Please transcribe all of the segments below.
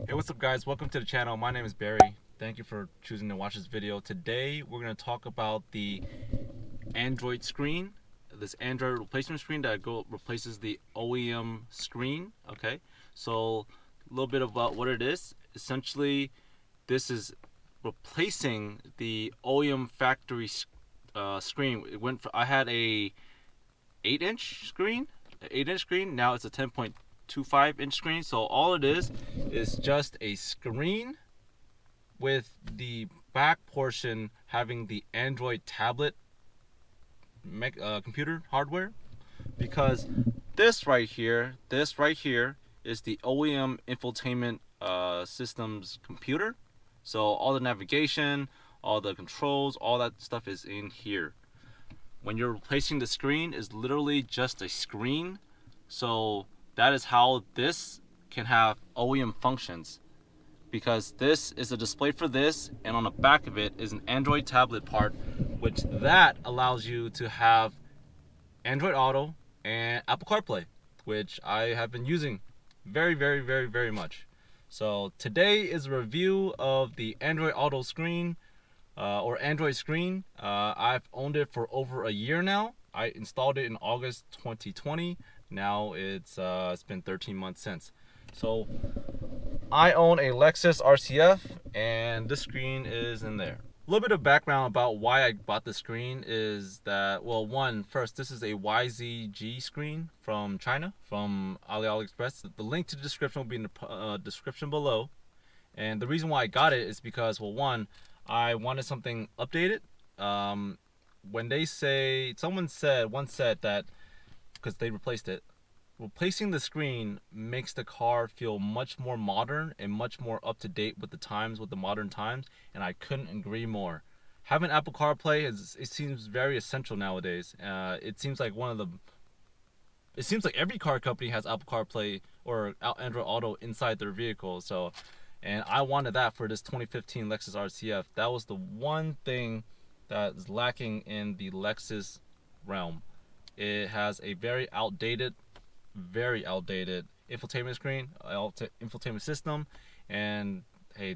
Hey, what's up guys? Welcome to the channel. My name is Barry. Thank you for choosing to watch this video. Today we're going to talk about the Android screen, this Android replacement screen that replaces the OEM screen. Okay, so a little bit about what it is. Essentially, this is replacing the OEM factory screen. I had a 8-inch screen, now it's a 10.25-inch screen. So all it is just a screen with the back portion having the Android tablet computer hardware, because this right here is the OEM infotainment systems computer. So all the navigation, all the controls, all that stuff is in here. When you're replacing the screen, is literally just a screen. So that is how this can have OEM functions, because this is a display for this, and on the back of it is an Android tablet part, which that allows you to have Android Auto and Apple CarPlay, which I have been using very much. So today is a review of the Android Auto screen, or Android screen. I've owned it for over a year now. I installed it in August 2020. Now it's been 13 months since. So I own a Lexus RCF, and this screen is in there. A little bit of background about why I bought the screen is that, well, first, this is a YZG screen from China, from AliExpress. The link to the description will be in the description below. And the reason why I got it is because, well, one, I wanted something updated. When they say, someone once said that, because they replaced it, replacing the screen makes the car feel much more modern and much more up to date with the times, with the modern times, and I couldn't agree more. Having Apple CarPlay it seems very essential nowadays. It seems like every car company has Apple CarPlay or Android Auto inside their vehicle. So, and I wanted that for this 2015 Lexus RCF. That was the one thing that is lacking in the Lexus realm. It has a very outdated infotainment screen, infotainment system, and hey,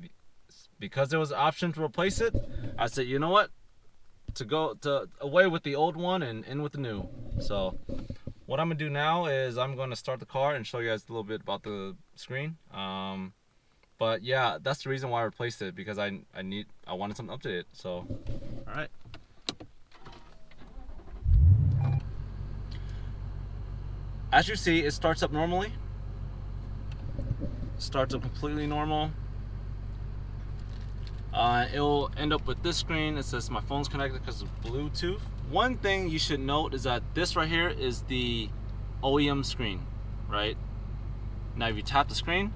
because there was an option to replace it, I said, you know what, away with the old one and in with the new. So what I'm gonna do now is I'm gonna start the car and show you guys a little bit about the screen. But yeah, that's the reason why I replaced it, because I wanted something updated. So all right. As you see, it starts up normally. Starts up completely normal. It'll end up with this screen. It says my phone's connected because of Bluetooth. One thing you should note is that this right here is the OEM screen, right? Now if you tap the screen,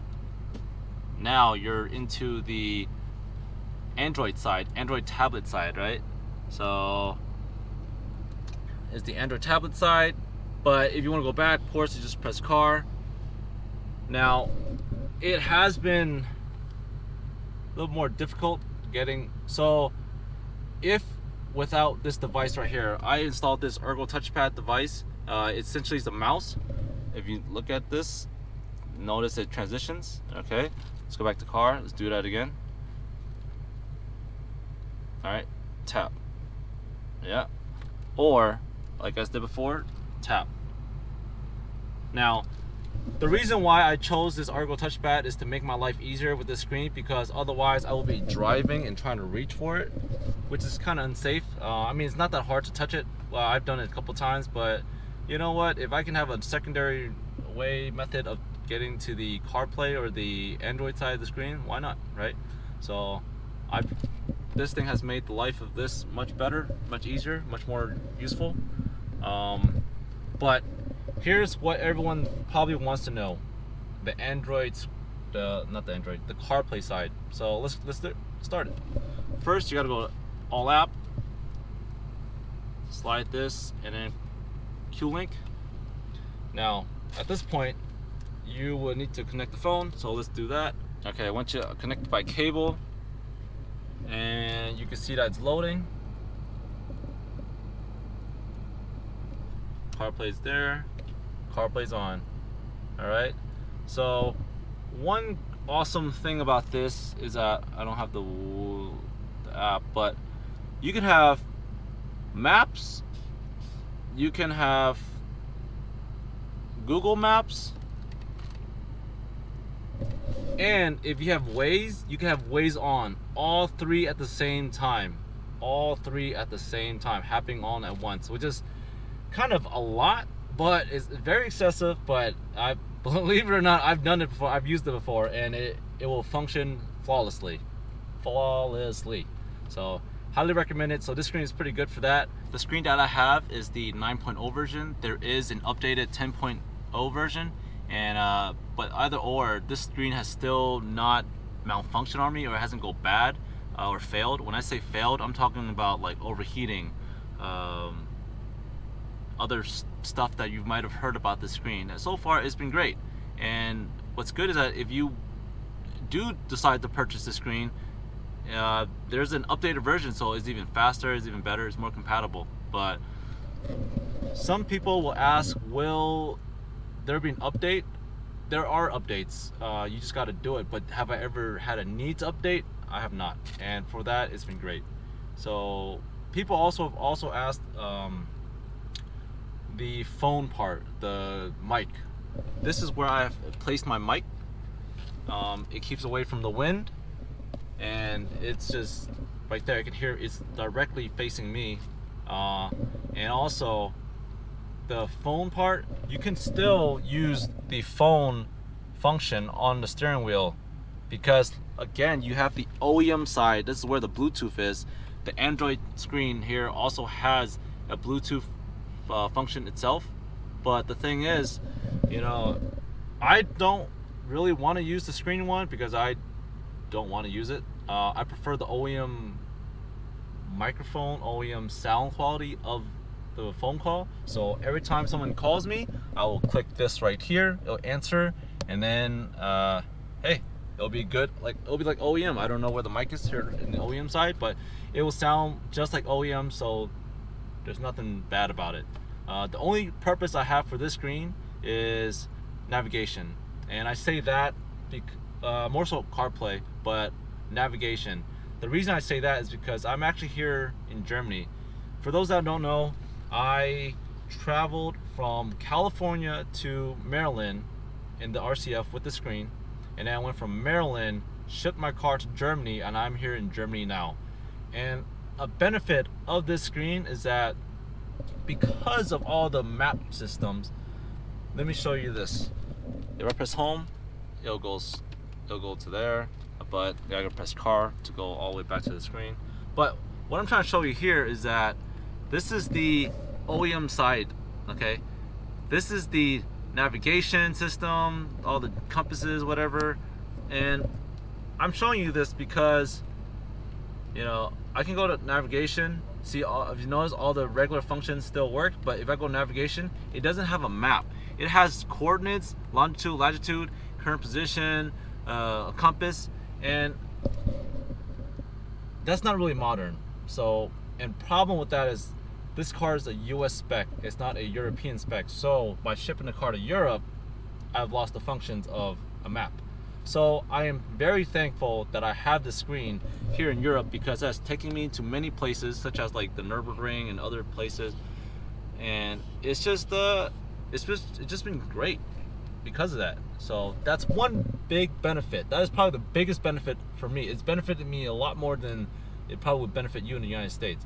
now you're into the Android side, Android tablet side, right? So it's the Android tablet side. But if you want to go back, of course, you just press car. Now, it has been a little more difficult getting, so if without this device right here, I installed this Ergo Touch Pad device. It essentially is a mouse. If you look at this, notice it transitions. Okay, let's go back to car. Let's do that again. All right, tap. Yeah, or like I did before, tap. Now, the reason why I chose this Ergo Touch Pad is to make my life easier with this screen, because otherwise I will be driving and trying to reach for it, which is kind of unsafe. I mean, it's not that hard to touch it. Well, I've done it a couple times, but you know what? If I can have a secondary method of getting to the CarPlay or the Android side of the screen, why not, right? So this thing has made the life of this much better, much easier, much more useful. But here's what everyone probably wants to know: the CarPlay side. So let's start it. First, you gotta go to all app, slide this, and then Q-Link. Now, at this point, you will need to connect the phone. So let's do that. Okay, once you connect by cable, and you can see that it's loading. CarPlay's there. CarPlay's on. All right. So one awesome thing about this is that I don't have the app, but you can have maps, you can have Google Maps, and if you have Waze, you can have Waze on, all three at the same time. All three at the same time, happening on at once, which is kind of a lot, but it's very excessive. But I believe it or not, I've done it before, I've used it before, and it will function flawlessly. So highly recommend it. So this screen is pretty good for that. The screen that I have is the 9.0 version. There is an updated 10.0 version, and but either or, this screen has still not malfunctioned on me, or it hasn't go bad or failed. When I say failed, I'm talking about like overheating, other stuff that you might have heard about the screen. And so far it's been great. And what's good is that if you do decide to purchase the screen, there's an updated version, so it's even faster, it's even better, it's more compatible. But some people will ask, will there be an update? There are updates, you just got to do it. But have I ever had a needs update? I have not, and for that it's been great. So people also asked the phone part, the mic. This is where I've placed my mic. It keeps away from the wind, and it's just right there. You can hear it's directly facing me. And also the phone part, you can still use the phone function on the steering wheel, because again, you have the OEM side. This is where the Bluetooth is. The Android screen here also has a Bluetooth function itself. But the thing is, you know, I don't really want to use the screen one because I don't want to use it. I prefer the OEM microphone, OEM sound quality of the phone call. So every time someone calls me, I will click this right here, it'll answer, and then hey, it'll be good. Like, it'll be like OEM. I don't know where the mic is here in the OEM side, but it will sound just like OEM, so there's nothing bad about it. The only purpose I have for this screen is navigation, and I say that more so CarPlay, but navigation. The reason I say that is because I'm actually here in Germany. For those that don't know, I traveled from California to Maryland in the RCF with the screen, and then I went from Maryland, shipped my car to Germany, and I'm here in Germany now. And a benefit of this screen is that because of all the map systems, let me show you this. If I press home, it'll go to there, but I gotta press car to go all the way back to the screen. But what I'm trying to show you here is that this is the OEM side, okay? This is the navigation system, all the compasses, whatever. And I'm showing you this because, you know, I can go to navigation, see, if you notice, all the regular functions still work, but if I go navigation, it doesn't have a map. It has coordinates, longitude, latitude, current position, a compass, and that's not really modern. So, and problem with that is this car is a US spec, it's not a European spec. So by shipping the car to Europe, I've lost the functions of a map. So I am very thankful that I have this screen here in Europe, because that's taking me to many places, such as like the Nürburgring and other places, and it's just been great because of that. So that's one big benefit. That is probably the biggest benefit for me. It's benefited me a lot more than it probably would benefit you in the United States.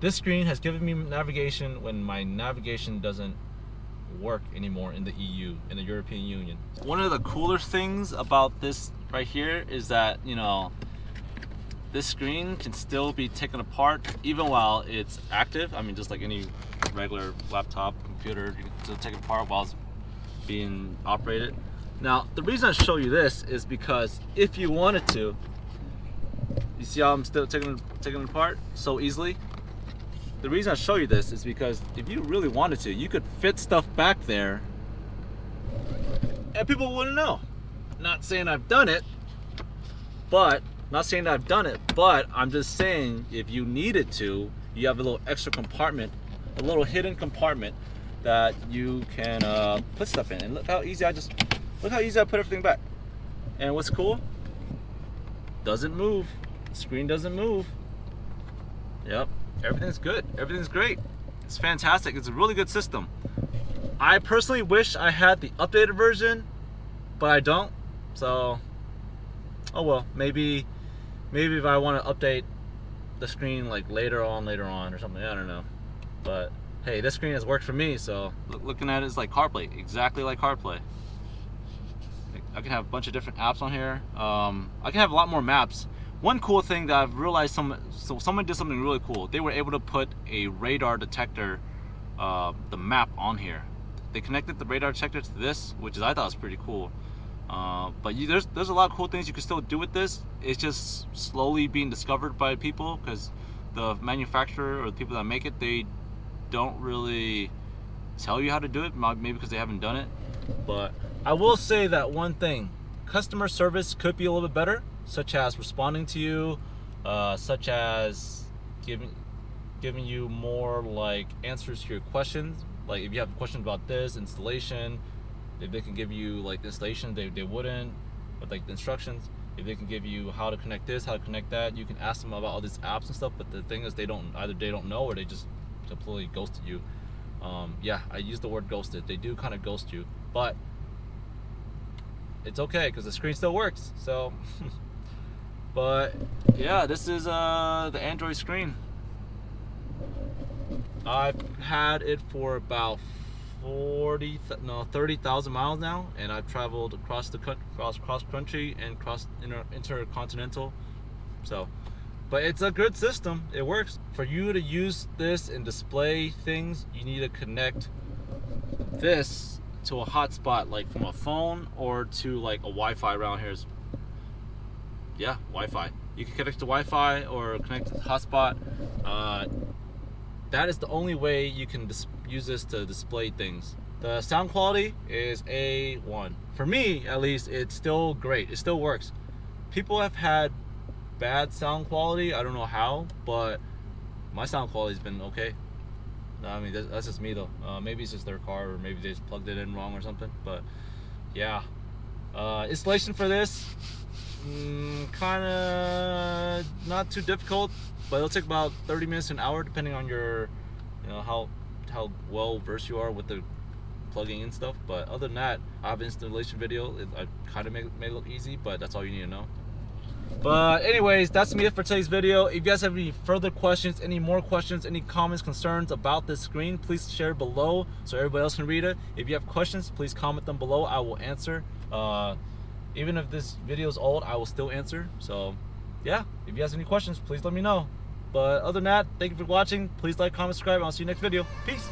This screen has given me navigation when my navigation doesn't work anymore in the EU, in the European Union. One of the cooler things about this right here is that, you know, this screen can still be taken apart even while it's active. I mean, just like any regular laptop computer, you can still take it apart while it's being operated. Now, the reason I show you this is because if you wanted to, you see how I'm still taking it apart so easily? The reason I show you this is because if you really wanted to, you could fit stuff back there and people wouldn't know. Not saying I've done it, but I'm just saying if you needed to, you have a little extra compartment, a little hidden compartment that you can put stuff in. And look how easy I put everything back. And what's cool? Doesn't move. The screen doesn't move. Yep, everything's good. Everything's great. It's fantastic. It's a really good system. I personally wish I had the updated version, but I don't. So, oh well. Maybe if I want to update the screen like later on or something. I don't know. But hey, this screen has worked for me. So looking at it is like CarPlay, exactly like CarPlay. I can have a bunch of different apps on here. I can have a lot more maps. One cool thing that I've realized, someone did something really cool. They were able to put a radar detector, the map on here. They connected the radar detector to this, which I thought was pretty cool. But there's a lot of cool things you can still do with this. It's just slowly being discovered by people, because the manufacturer or the people that make it, they don't really tell you how to do it, maybe because they haven't done it. But I will say that one thing, customer service could be a little bit better, such as responding to you, such as giving you more like answers to your questions. Like if you have questions about this installation, if they can give you like the installation, they wouldn't, but like the instructions. If they can give you how to connect this, how to connect that, you can ask them about all these apps and stuff. But the thing is, either they don't know, or they just completely ghosted you. Yeah, I use the word ghosted. They do kind of ghost you, but it's okay because the screen still works. So, but yeah, this is the Android screen. I've had it for about 30,000 miles now, and I've traveled across country and intercontinental. So, but it's a good system. It works. For you to use this and display things, you need to connect this to a hotspot, like from a phone or to like a Wi-Fi around here. Yeah, Wi-Fi. You can connect to Wi-Fi or connect to the hotspot. That is the only way you can use this to display things. The sound quality is A1. For me, at least, it's still great. It still works. People have had bad sound quality. I don't know how, but my sound quality's been okay. I mean, that's just me though. Maybe it's just their car, or maybe they just plugged it in wrong or something. But yeah, installation for this, kind of not too difficult, but it'll take about 30 minutes to an hour, depending on your, how well versed you are with the plugging in stuff. But other than that, I have an installation video. I kind of made it look easy, but that's all you need to know. But anyways, that's me for today's video. If you guys have any further questions, any more questions, any comments, concerns about this screen, please share below so everybody else can read it. If you have questions, please comment them below. I will answer. Even if this video is old, I will still answer. So yeah, if you have any questions, please let me know. But other than that, thank you for watching. Please like, comment, subscribe. I'll see you next video. Peace.